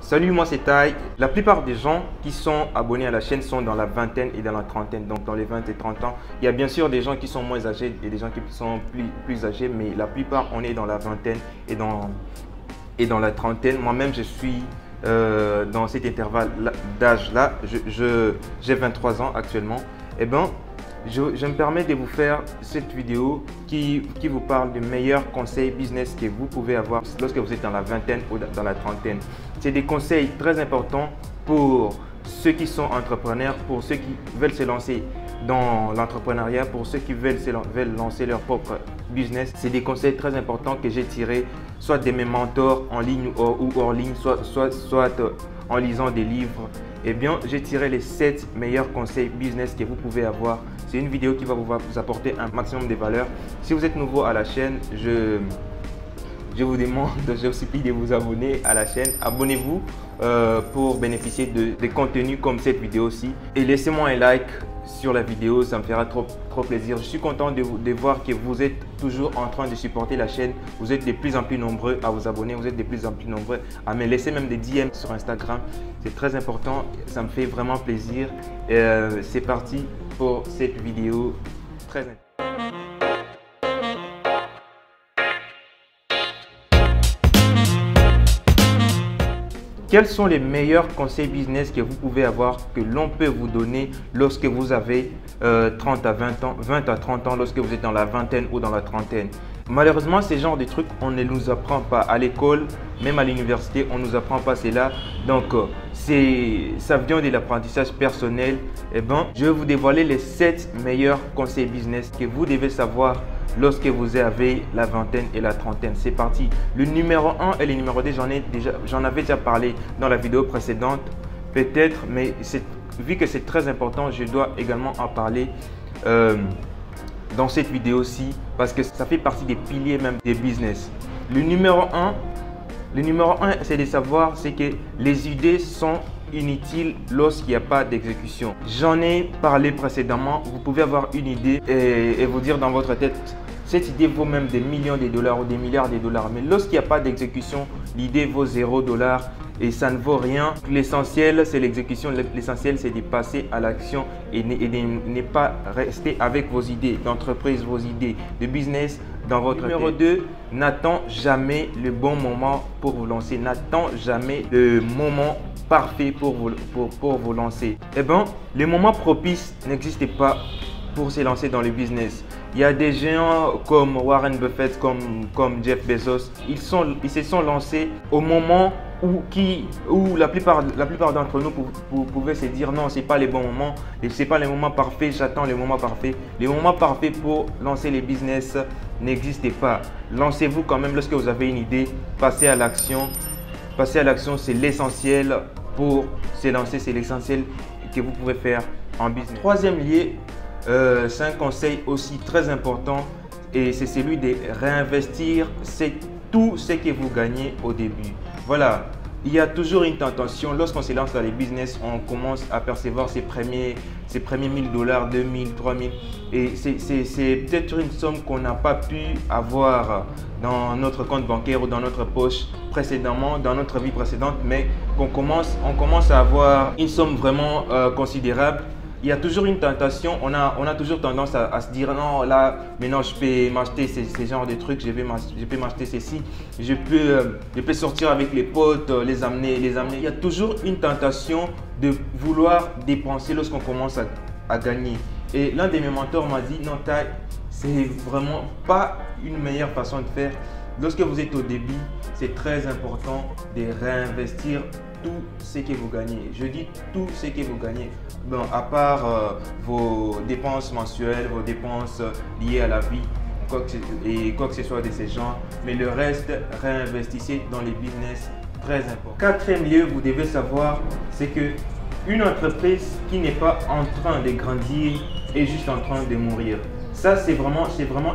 Salut, moi c'est Tai. La plupart des gens qui sont abonnés à la chaîne sont dans la vingtaine et dans la trentaine, donc dans les 20 et 30 ans. Il y a bien sûr des gens qui sont moins âgés et des gens qui sont plus âgés, mais la plupart on est dans la vingtaine et dans la trentaine. Moi-même je suis dans cet intervalle d'âge-là. J'ai 23 ans actuellement. Et ben, je me permets de vous faire cette vidéo qui vous parle des meilleurs conseils business que vous pouvez avoir lorsque vous êtes dans la vingtaine ou dans la trentaine. C'est des conseils très importants pour ceux qui sont entrepreneurs, pour ceux qui veulent se lancer dans l'entrepreneuriat, pour ceux qui veulent lancer leur propre business. C'est des conseils très importants que j'ai tirés soit de mes mentors en ligne ou hors ligne, soit en lisant des livres. Eh bien, j'ai tiré les 7 meilleurs conseils business que vous pouvez avoir. C'est une vidéo qui va vous apporter un maximum de valeur. Si vous êtes nouveau à la chaîne, je vous demande, je vous supplie de vous abonner à la chaîne. Abonnez-vous pour bénéficier de contenus comme cette vidéo-ci. Et laissez-moi un like sur la vidéo, ça me fera trop plaisir. Je suis content de voir que vous êtes toujours en train de supporter la chaîne. Vous êtes de plus en plus nombreux à vous abonner, vous êtes de plus en plus nombreux à me laisser même des DM sur Instagram. C'est très important, ça me fait vraiment plaisir. C'est parti pour cette vidéo très importante. Quels sont les meilleurs conseils business que vous pouvez avoir, que l'on peut vous donner lorsque vous avez 30 à 20 ans, 20 à 30 ans, lorsque vous êtes dans la vingtaine ou dans la trentaine? Malheureusement, ces genres de trucs, on ne nous apprend pas à l'école, même à l'université, on ne nous apprend pas cela. Donc, ça vient de l'apprentissage personnel. Eh ben, je vais vous dévoiler les 7 meilleurs conseils business que vous devez savoir lorsque vous avez la vingtaine et la trentaine. C'est parti. Le numéro 1 et le numéro 2, j'en avais déjà parlé dans la vidéo précédente, peut-être, mais vu que c'est très important, je dois également en parler dans cette vidéo-ci parce que ça fait partie des piliers même des business. Le numéro 1, c'est de savoir que les idées sont inutiles lorsqu'il n'y a pas d'exécution. J'en ai parlé précédemment. Vous pouvez avoir une idée et vous dire dans votre tête, cette idée vaut même des millions de dollars ou des milliards de dollars. Mais lorsqu'il n'y a pas d'exécution, l'idée vaut 0 $. Et ça ne vaut rien. L'essentiel, c'est l'exécution. L'essentiel, c'est de passer à l'action et de ne pas rester avec vos idées d'entreprise, vos idées de business dans votre tête. Numéro 2, n'attends jamais le bon moment pour vous lancer. N'attends jamais le moment parfait pour vous lancer. Eh bien, le moment propice n'existe pas pour se lancer dans le business. Il y a des géants comme Warren Buffett, comme Jeff Bezos. Ils se sont lancés au moment où la plupart d'entre nous pouvaient se dire non, c'est pas le bon moment, c'est pas le moment parfait, j'attends le moment parfait. Le moment parfait pour lancer les business n'existe pas. Lancez-vous quand même lorsque vous avez une idée, passez à l'action. Passer à l'action, c'est l'essentiel pour se lancer, c'est l'essentiel que vous pouvez faire en business. Troisième lieu, c'est un conseil aussi très important et c'est celui de réinvestir tout ce que vous gagnez au début. Voilà, il y a toujours une tentation. Lorsqu'on se lance dans les business, on commence à percevoir ses premiers 1000 $, 2000, 3000 et c'est peut-être une somme qu'on n'a pas pu avoir dans notre compte bancaire ou dans notre poche précédemment, dans notre vie précédente, mais on commence à avoir une somme vraiment considérable. Il y a toujours une tentation, on a toujours tendance à se dire non, là maintenant je peux m'acheter ces genres de trucs, je peux m'acheter ceci, je peux sortir avec les potes, les amener. Il y a toujours une tentation de vouloir dépenser lorsqu'on commence à gagner. Et l'un de mes mentors m'a dit non, Tai, c'est vraiment pas une meilleure façon de faire. Lorsque vous êtes au début, c'est très important de réinvestir tout ce que vous gagnez. Je dis tout ce que vous gagnez. Bon, à part vos dépenses mensuelles, vos dépenses liées à la vie, quoi que ce soit de ces genres. Mais le reste, réinvestissez dans les business, très important. Quatrième lieu, vous devez savoir, c'est que une entreprise qui n'est pas en train de grandir est juste en train de mourir. Ça, c'est vraiment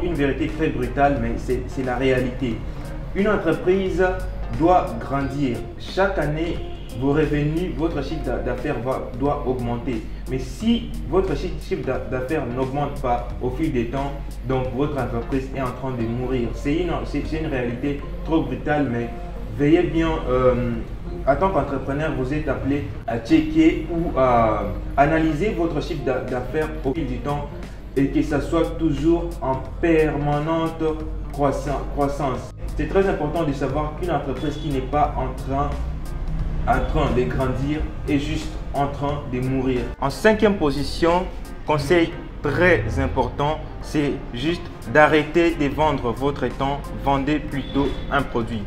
une vérité très brutale, mais c'est la réalité. Une entreprise doit grandir. Chaque année, vos revenus, votre chiffre d'affaires doit augmenter. Mais si votre chiffre d'affaires n'augmente pas au fil des temps, donc votre entreprise est en train de mourir. C'est une réalité trop brutale, mais veillez bien, en tant qu'entrepreneur, vous êtes appelé à checker ou à analyser votre chiffre d'affaires au fil du temps et que ça soit toujours en permanente croissance. C'est très important de savoir qu'une entreprise qui n'est pas en train de grandir est juste en train de mourir. En cinquième position, conseil très important, c'est juste d'arrêter de vendre votre temps, vendez plutôt un produit.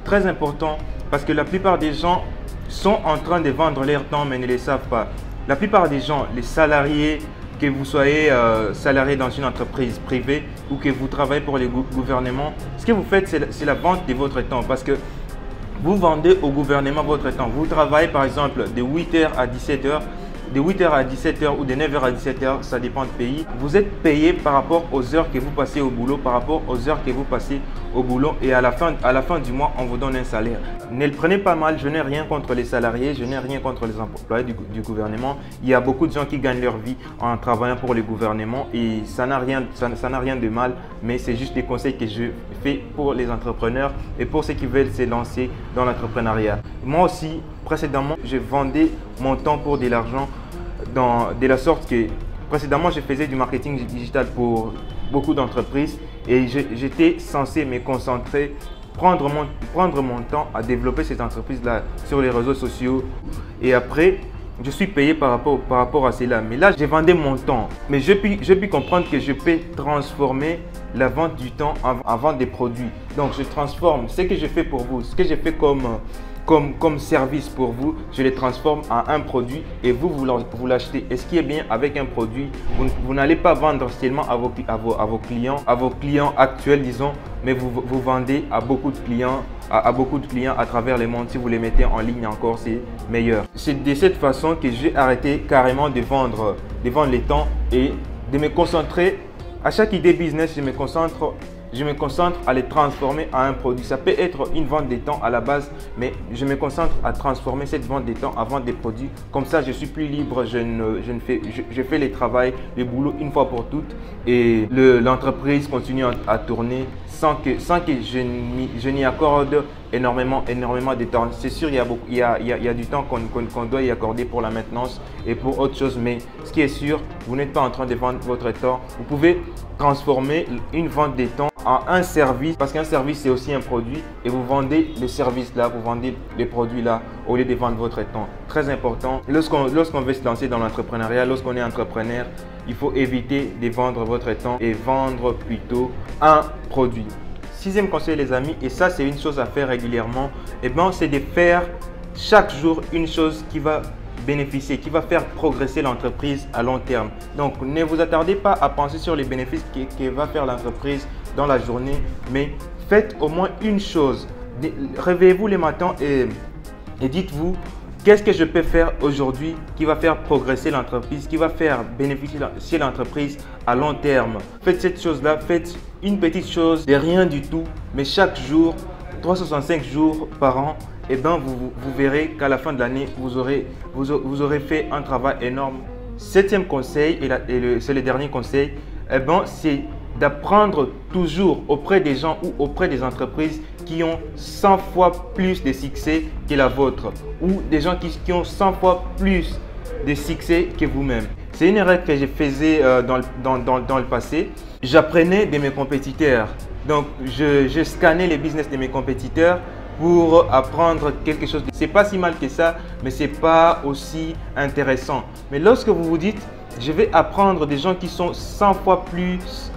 Très important parce que la plupart des gens sont en train de vendre leur temps mais ne le savent pas. La plupart des gens, les salariés, que vous soyez salarié dans une entreprise privée ou que vous travaillez pour le gouvernement, ce que vous faites, c'est la vente de votre temps parce que vous vendez au gouvernement votre temps. Vous travaillez par exemple de 8h à 17h, de 8h à 17h ou de 9h à 17h, ça dépend du pays. Vous êtes payé par rapport aux heures que vous passez au boulot, par rapport aux heures que vous passez au boulot et à la fin du mois, on vous donne un salaire. Ne le prenez pas mal, je n'ai rien contre les salariés, je n'ai rien contre les employés du gouvernement. Il y a beaucoup de gens qui gagnent leur vie en travaillant pour le gouvernement et ça n'a rien de mal, mais c'est juste des conseils que je fais pour les entrepreneurs et pour ceux qui veulent se lancer dans l'entrepreneuriat. Moi aussi, précédemment, je vendais mon temps pour de l'argent de la sorte que précédemment, je faisais du marketing digital pour beaucoup d'entreprises et j'étais censé me concentrer, prendre mon temps à développer ces entreprises-là sur les réseaux sociaux et après, je suis payé par rapport à cela. Mais là, j'ai vendu mon temps. Mais j'ai pu comprendre que je peux transformer la vente du temps en vente des produits. Donc, je transforme ce que je fais pour vous, ce que je fais comme service pour vous, je les transforme en un produit et vous l'achetez. Et ce qui est bien avec un produit, vous n'allez pas vendre seulement à vos clients actuels, disons, mais vous vendez à beaucoup de clients, à travers le monde. Si vous les mettez en ligne encore, c'est meilleur. C'est de cette façon que j'ai arrêté carrément de vendre les temps et de me concentrer. À chaque idée business, je me concentre à les transformer en un produit. Ça peut être une vente des temps à la base, mais je me concentre à transformer cette vente des temps en vente des produits. Comme ça, je suis plus libre, je fais le travail, le boulot une fois pour toutes et l'entreprise continue à tourner sans que je n'y accorde énormément de temps. C'est sûr, il y a du temps qu'on doit y accorder pour la maintenance et pour autre chose, mais ce qui est sûr, vous n'êtes pas en train de vendre votre temps. Vous pouvez transformer une vente des temps en un service, parce qu'un service c'est aussi un produit et vous vendez le service là, vous vendez les produits là au lieu de vendre votre temps. Très important, lorsqu'on veut se lancer dans l'entrepreneuriat, lorsqu'on est entrepreneur, il faut éviter de vendre votre temps et vendre plutôt un produit. Sixième conseil les amis, et ça c'est une chose à faire régulièrement, c'est de faire chaque jour une chose qui va bénéficier, qui va faire progresser l'entreprise à long terme. Donc ne vous attardez pas à penser sur les bénéfices que va faire l'entreprise dans la journée, mais faites au moins une chose. Réveillez-vous les matins et dites-vous: qu'est-ce que je peux faire aujourd'hui qui va faire progresser l'entreprise, qui va faire bénéficier l'entreprise à long terme. Faites cette chose-là, faites une petite chose de rien du tout, mais chaque jour, 365 jours par an, vous verrez qu'à la fin de l'année, vous aurez fait un travail énorme. Septième conseil, et c'est le dernier conseil, c'est d'apprendre toujours auprès des gens ou auprès des entreprises qui ont 100 fois plus de succès que la vôtre ou des gens qui ont 100 fois plus de succès que vous-même. C'est une erreur que je faisais dans le passé. J'apprenais de mes compétiteurs. Donc, je scannais les business de mes compétiteurs pour apprendre quelque chose. C'est pas si mal que ça, mais c'est pas aussi intéressant. Mais lorsque vous vous dites: je vais apprendre des gens qui sont 100 fois plus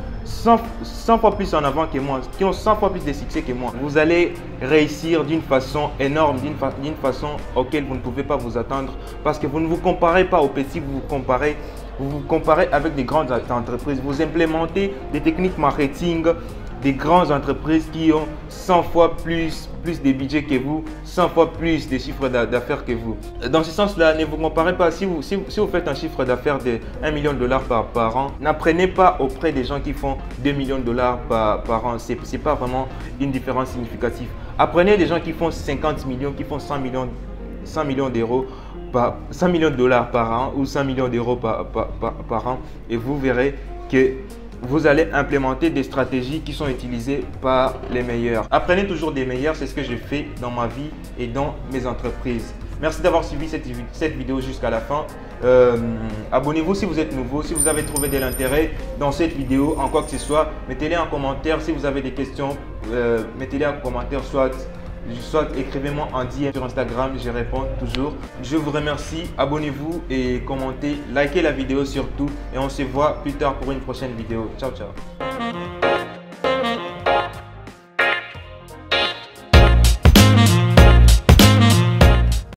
en avant que moi, qui ont 100 fois plus de succès que moi, vous allez réussir d'une façon énorme, d'une façon auquel vous ne pouvez pas vous attendre, parce que vous ne vous comparez pas aux petits, vous vous comparez avec des grandes entreprises. Vous implémentez des techniques marketing des grandes entreprises qui ont 100 fois plus de budget que vous, 100 fois plus de chiffre d'affaires que vous. Dans ce sens-là, ne vous comparez pas. Si vous faites un chiffre d'affaires de 1 million de dollars par an, n'apprenez pas auprès des gens qui font 2 millions de dollars par an. Ce n'est pas vraiment une différence significative. Apprenez des gens qui font 50 millions, qui font 100 millions d'euros, 100 millions de dollars par an ou 100 millions d'euros par an, et vous verrez que vous allez implémenter des stratégies qui sont utilisées par les meilleurs. Apprenez toujours des meilleurs, c'est ce que je fais dans ma vie et dans mes entreprises. Merci d'avoir suivi cette vidéo jusqu'à la fin. Abonnez-vous si vous êtes nouveau. Si vous avez trouvé de l'intérêt dans cette vidéo, en quoi que ce soit, mettez-les en commentaire. Si vous avez des questions, mettez-les en commentaire, soit écrivez-moi en DM sur Instagram, je réponds toujours. Je vous remercie, abonnez-vous et commentez, likez la vidéo surtout et on se voit plus tard pour une prochaine vidéo. Ciao, ciao.